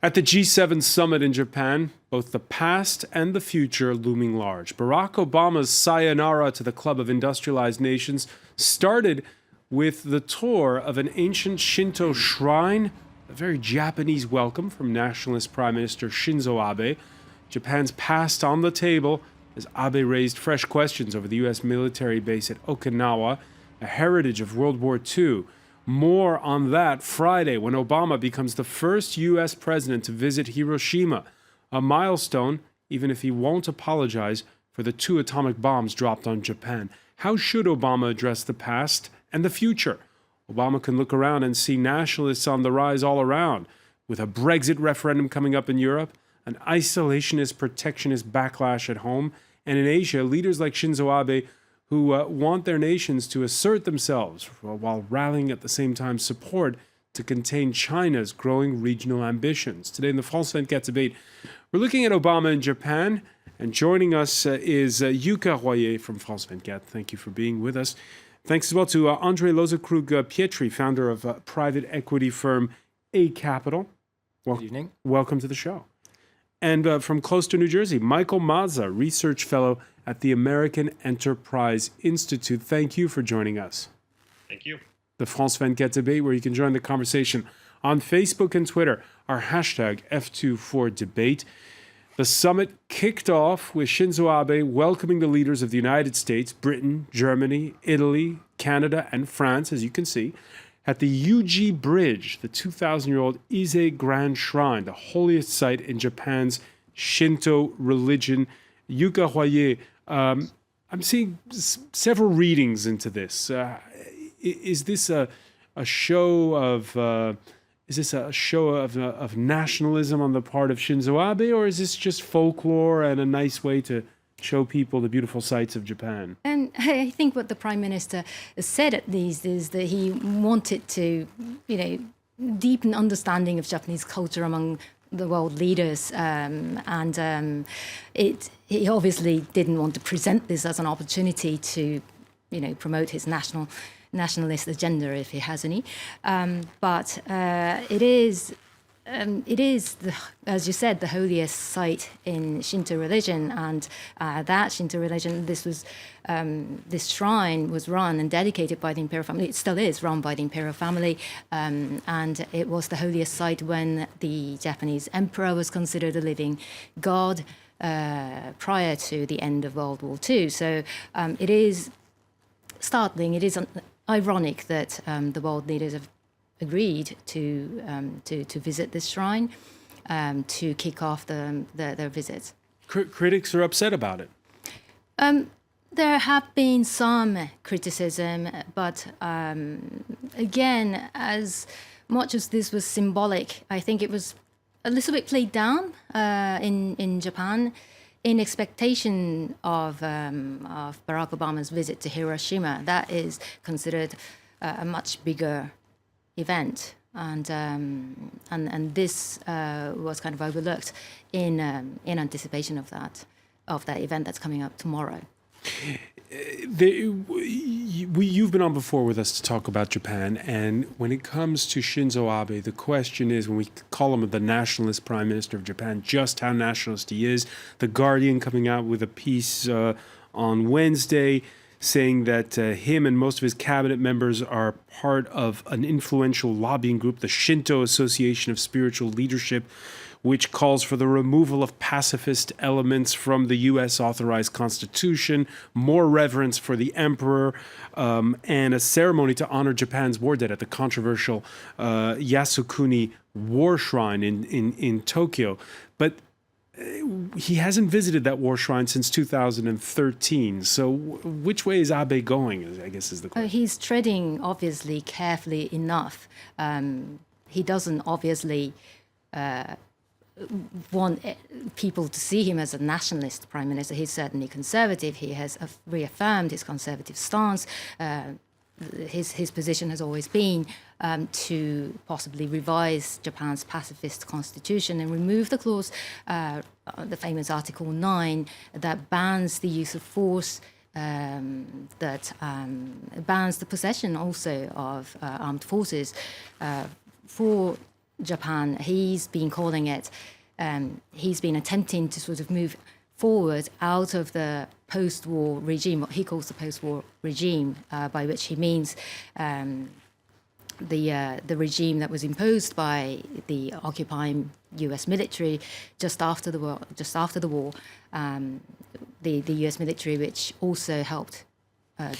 At the G7 summit in Japan, both the past and the future looming large. Barack Obama's sayonara to the Club of Industrialized Nations started with the tour of an ancient Shinto shrine, a very Japanese welcome from nationalist Prime Minister Shinzo Abe. Japan's past on the table as Abe raised fresh questions over the U.S. military base at Okinawa, a heritage of World War II. More on that Friday when Obama becomes the first U.S. president to visit Hiroshima, a milestone, even if he won't apologize for the 2 atomic bombs dropped on Japan. How should Obama address the past and the future? Obama can look around and see nationalists on the rise all around, with a Brexit referendum coming up in Europe, an isolationist, protectionist backlash at home, and in Asia, leaders like Shinzo Abe who want their nations to assert themselves while rallying at the same time support to contain China's growing regional ambitions. Today in the France 24 debate, we're looking at Obama in Japan, and joining us is Yuka Royer from France 24. Thank you for being with us. Thanks as well to Andre Lozakrug-Pietri, founder of private equity firm A Capital. Good evening. Welcome to the show. And from close to New Jersey, Michael Mazza, research fellow at the American Enterprise Institute. Thank you for joining us. Thank you. The France 24 debate, where you can join the conversation on Facebook and Twitter, our hashtag F24debate. The summit kicked off with Shinzo Abe welcoming the leaders of the United States, Britain, Germany, Italy, Canada, and France, as you can see, at the Uji Bridge, the 2,000-year-old Ise Grand Shrine, the holiest site in Japan's Shinto religion. Yuka Royer, I'm seeing several readings into this. Is this a show of nationalism on the part of Shinzo Abe, or is this just folklore and a nice way to show people the beautiful sights of Japan? And I think what the Prime Minister said at these is that he wanted to, deepen understanding of Japanese culture among the world leaders, he obviously didn't want to present this as an opportunity to, promote his nationalist agenda if he has any. But it is, as you said, the holiest site in Shinto religion, and that Shinto religion, this shrine was run and dedicated by the imperial family. It still is run by the imperial family, and it was the holiest site when the Japanese emperor was considered a living god prior to the end of World War II. So it is startling. It is ironic that the world leaders have agreed to visit this shrine to kick off their visits. Critics are upset about it. There have been some criticism, but again, as much as this was symbolic, I think it was a little bit played down in Japan in expectation of Barack Obama's visit to Hiroshima. That is considered a much bigger event, and this was kind of overlooked in anticipation of that event that's coming up tomorrow. You've been on before with us to talk about Japan, and when it comes to Shinzo Abe, the question is, when we call him the nationalist Prime Minister of Japan, just how nationalist he is. The Guardian coming out with a piece on Wednesday saying that him and most of his cabinet members are part of an influential lobbying group, the Shinto Association of Spiritual Leadership, which calls for the removal of pacifist elements from the U.S. authorized constitution, more reverence for the emperor, and a ceremony to honor Japan's war dead at the controversial Yasukuni War Shrine in Tokyo. But he hasn't visited that war shrine since 2013. So which way is Abe going, I guess is the question. He's treading, obviously, carefully enough. He doesn't obviously want people to see him as a nationalist prime minister. He's certainly conservative. He has reaffirmed his conservative stance. His position has always been to possibly revise Japan's pacifist constitution and remove the clause, the famous Article 9, that bans the use of force, that bans the possession also of armed forces for Japan, he's been calling it, he's been attempting to sort of move forward out of the post-war regime, what he calls the post-war regime, by which he means the regime that was imposed by the occupying U.S. military just after the war. The U.S. military, which also helped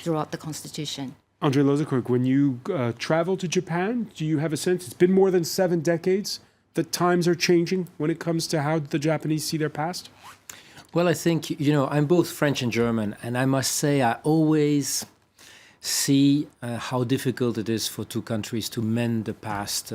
draw up the constitution. Andre Lozakrug, when you travel to Japan, do you have a sense it's been more than 7 decades that times are changing when it comes to how the Japanese see their past? Well, I think, I'm both French and German, and I must say I always see how difficult it is for two countries to mend the past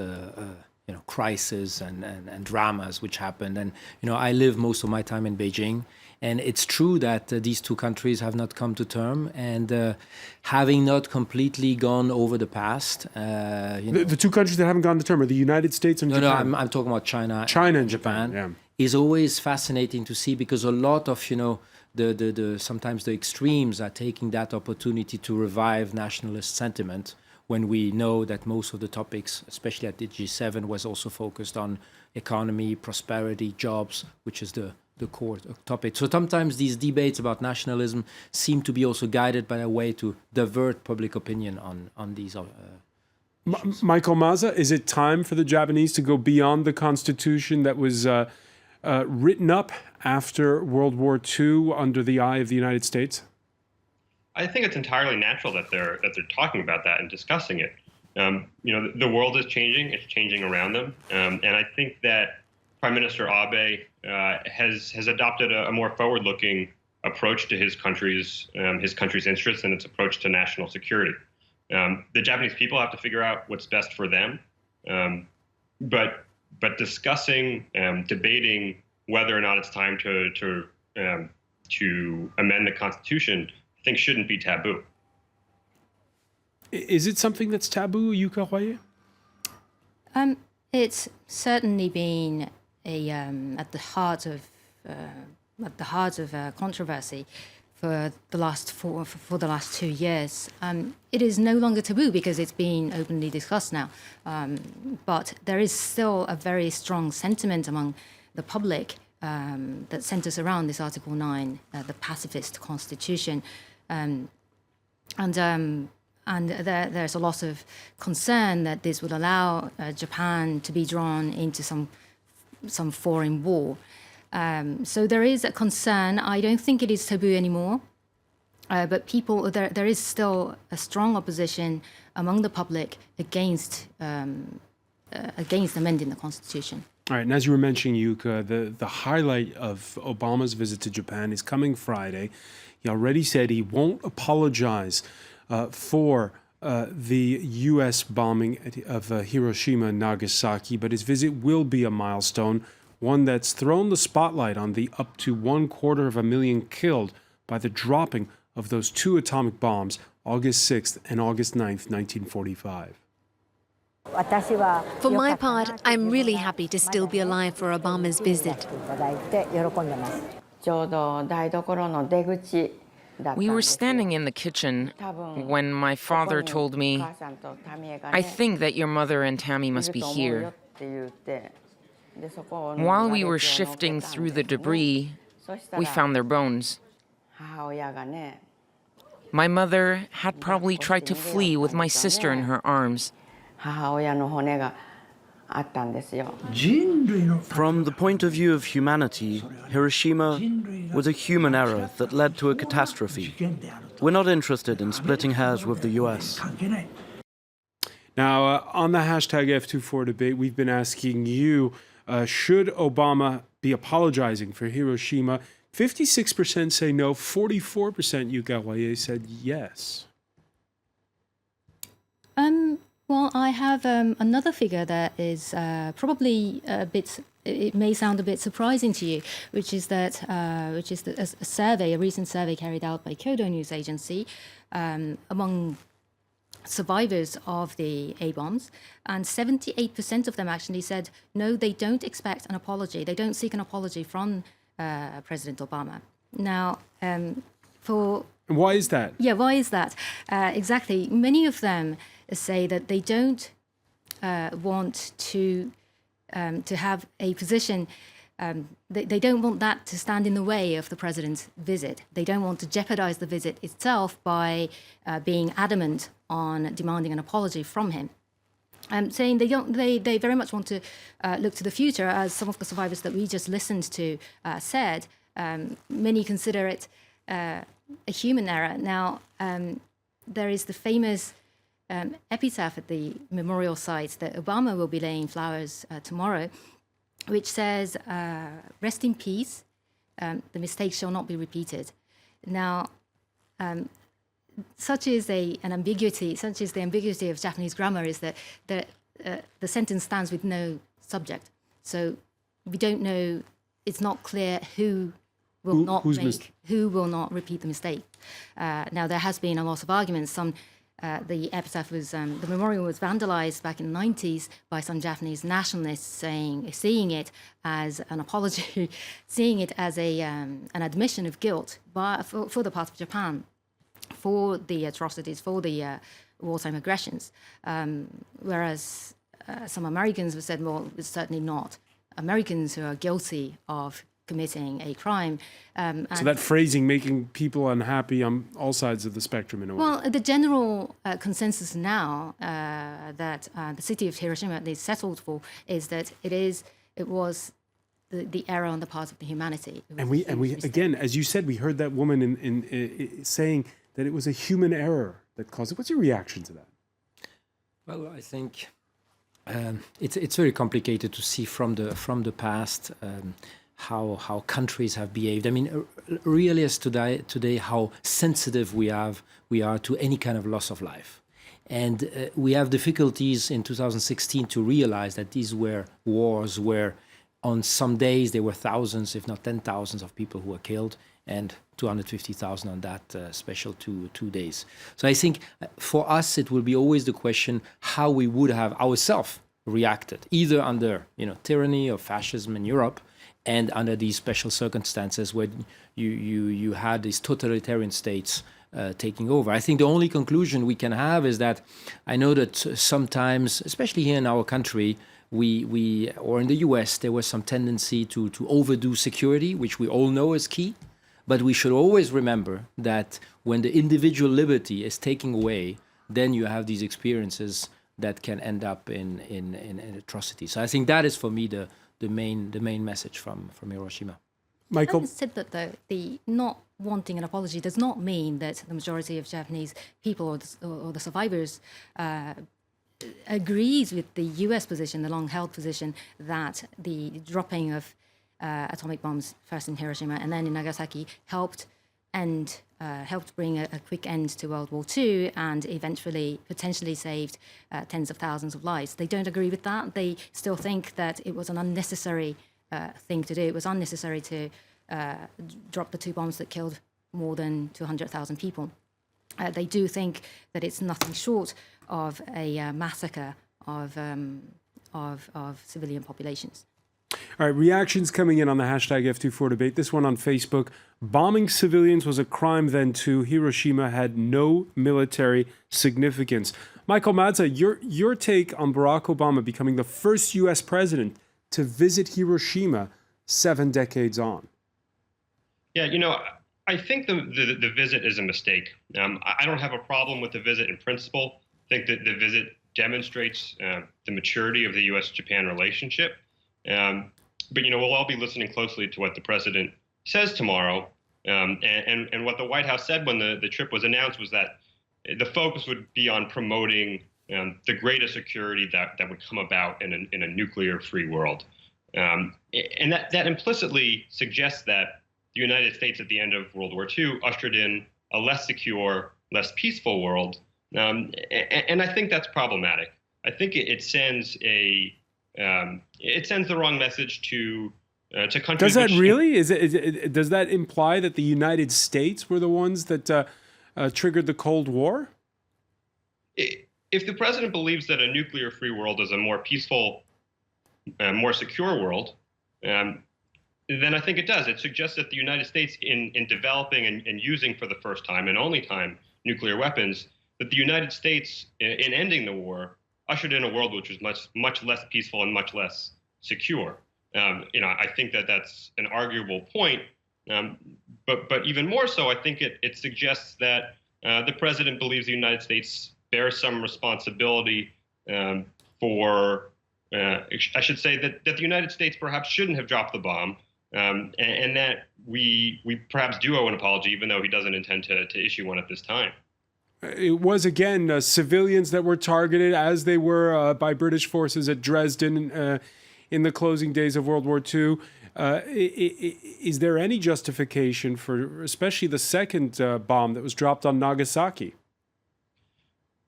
crises and dramas which happened. And, I live most of my time in Beijing, and it's true that these two countries have not come to term, and having not completely gone over the past. The two countries that haven't gone to term are the United States and Japan. No, I'm talking about China and Japan. Yeah. Is always fascinating to see, because a lot of, sometimes the extremes are taking that opportunity to revive nationalist sentiment, when we know that most of the topics, especially at the G7, was also focused on economy, prosperity, jobs, which is the core topic. So sometimes these debates about nationalism seem to be also guided by a way to divert public opinion on these issues. Michael Maza, is it time for the Japanese to go beyond the constitution that was written up after World War II under the eye of the United States? I think it's entirely natural that they're talking about that and discussing it. The world is changing; it's changing around them, and I think that Prime Minister Abe has adopted a more forward-looking approach to his country's interests and its approach to national security. The Japanese people have to figure out what's best for them, but discussing, debating whether or not it's time to amend the Constitution, I think shouldn't be taboo. Is it something that's taboo, Yuka Hwaye? It's certainly been at the heart of controversy for the last 2 years. It is no longer taboo because it's been openly discussed now. But there is still a very strong sentiment among the public that centers around this Article 9, the pacifist constitution. And there's a lot of concern that this would allow Japan to be drawn into some foreign war. So there is a concern. I don't think it is taboo anymore, but there is still a strong opposition among the public against amending the constitution. All right, and as you were mentioning, Yuka, the highlight of Obama's visit to Japan is coming Friday. He already said he won't apologize for the U.S. bombing of Hiroshima and Nagasaki, but his visit will be a milestone, one that's thrown the spotlight on the up to 250,000 killed by the dropping of those 2 atomic bombs, August 6th and August 9th, 1945. For my part, I'm really happy to still be alive for Obama's visit. We were standing in the kitchen when my father told me, "I think that your mother and Tammy must be here." While we were shifting through the debris, we found their bones. My mother had probably tried to flee with my sister in her arms. From the point of view of humanity, Hiroshima was a human error that led to a catastrophe. We're not interested in splitting hairs with the US. Now, on the hashtag F24 debate, we've been asking you, should Obama be apologizing for Hiroshima? 56% say no, 44%, Yuka Hwaye, said yes. Well, I have another figure that is probably it may sound a bit surprising to you, which is a recent survey carried out by Kyodo News Agency among survivors of the A-bombs, and 78% of them actually said no, they don't expect an apology. They don't seek an apology from President Obama. Now, why is that? Yeah, why is that? Exactly. Many of them say that they don't want to to have a position. They don't want that to stand in the way of the president's visit. They don't want to jeopardize the visit itself by being adamant on demanding an apology from him. Saying they very much want to look to the future, as some of the survivors that we just listened to said. Many consider it a human error. Now, there is the famous epitaph at the memorial site that Obama will be laying flowers tomorrow, which says, "Rest in peace, the mistake shall not be repeated." Now, such is the ambiguity of Japanese grammar, is that the sentence stands with no subject. So we don't know, it's not clear who will not repeat the mistake. Now, there has been a lot of arguments. The epitaph was, the memorial was vandalized back in the 90s by some Japanese nationalists seeing it as an apology, seeing it as an admission of guilt for the part of Japan, for the atrocities, for the wartime aggressions. Whereas some Americans have said, well, it's certainly not Americans who are guilty of committing a crime. So that phrasing making people unhappy on all sides of the spectrum in a way. Well, the general consensus now that the city of Hiroshima at least settled for is that it was the error on the part of the humanity. And we again, as you said, we heard that woman in saying that it was a human error that caused it. What's your reaction to that? Well, I think it's very complicated to see from the past how countries have behaved. I mean, really, as today, how sensitive we are to any kind of loss of life. And we have difficulties in 2016 to realize that these were wars where on some days there were thousands, if not 10,000 of people who were killed, and 250,000 on that special two days. So I think for us, it will be always the question how we would have ourselves reacted, either under tyranny or fascism in Europe, and under these special circumstances where you had these totalitarian states taking over. I think the only conclusion we can have is that I know that sometimes, especially here in our country, we or in the US, there was some tendency to overdo security, which we all know is key. But we should always remember that when the individual liberty is taken away, then you have these experiences that can end up in atrocity. So I think that is for me the main message from Hiroshima. Michael? I said that the not wanting an apology does not mean that the majority of Japanese people or the survivors agrees with the US position, the long-held position, that the dropping of atomic bombs, first in Hiroshima and then in Nagasaki, helped bring a quick end to World War II and eventually potentially saved tens of thousands of lives. They don't agree with that. They still think that it was an unnecessary thing to do. It was unnecessary to drop the two bombs that killed more than 200,000 people. They do think that it's nothing short of a massacre of civilian populations. All right, reactions coming in on the hashtag F24 debate. This one on Facebook. Bombing civilians was a crime then too. Hiroshima had no military significance. Michael Mazza, your take on Barack Obama becoming the first U.S. president to visit Hiroshima 7 decades on. Yeah, I think the visit is a mistake. I don't have a problem with the visit in principle. I think that the visit demonstrates the maturity of the U.S.-Japan relationship. But we'll all be listening closely to what the president says tomorrow. And what the White House said when the trip was announced was that the focus would be on promoting the greater security that would come about in a nuclear-free world. And that implicitly suggests that the United States at the end of World War II ushered in a less secure, less peaceful world. And I think that's problematic. I think it sends the wrong message to countries. Does that really? Does that imply that the United States were the ones that triggered the Cold War? If the president believes that a nuclear-free world is a more peaceful, more secure world, then I think it does. It suggests that the United States, in developing and using for the first time and only time nuclear weapons, that the United States, in ending the war, ushered in a world which was much less peaceful and much less secure. I think that that's an arguable point. But even more so, I think it suggests that the president believes the United States bears some responsibility for, I should say, that the United States perhaps shouldn't have dropped the bomb, and that we perhaps do owe an apology, even though he doesn't intend to issue one at this time. It was, again, civilians that were targeted, as they were by British forces at Dresden in the closing days of World War II. Is there any justification for especially the second bomb that was dropped on Nagasaki?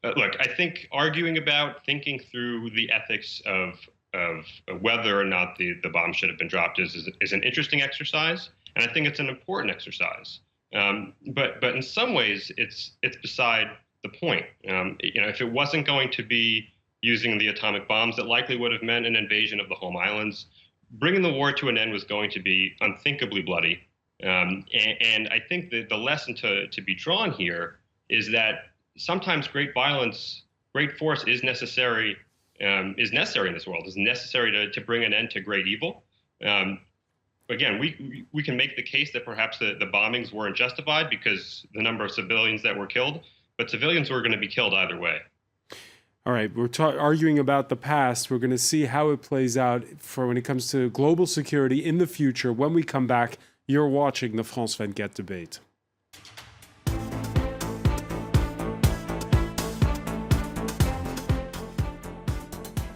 Look, I think arguing about thinking through the ethics of whether or not the bomb should have been dropped is an interesting exercise, and I think it's an important exercise. But in some ways, it's beside the point. If it wasn't going to be using the atomic bombs, it likely would have meant an invasion of the home islands. Bringing the war to an end was going to be unthinkably bloody. And I think that the lesson to be drawn here is that sometimes great violence, great force is necessary in this world, is necessary to bring an end to great evil. Again, we can make the case that perhaps the bombings weren't justified because the number of civilians that were killed, but civilians were going to be killed either way. All right, we're arguing about the past. We're going to see how it plays out for when it comes to global security in the future. When we come back, you're watching the France 24 debate.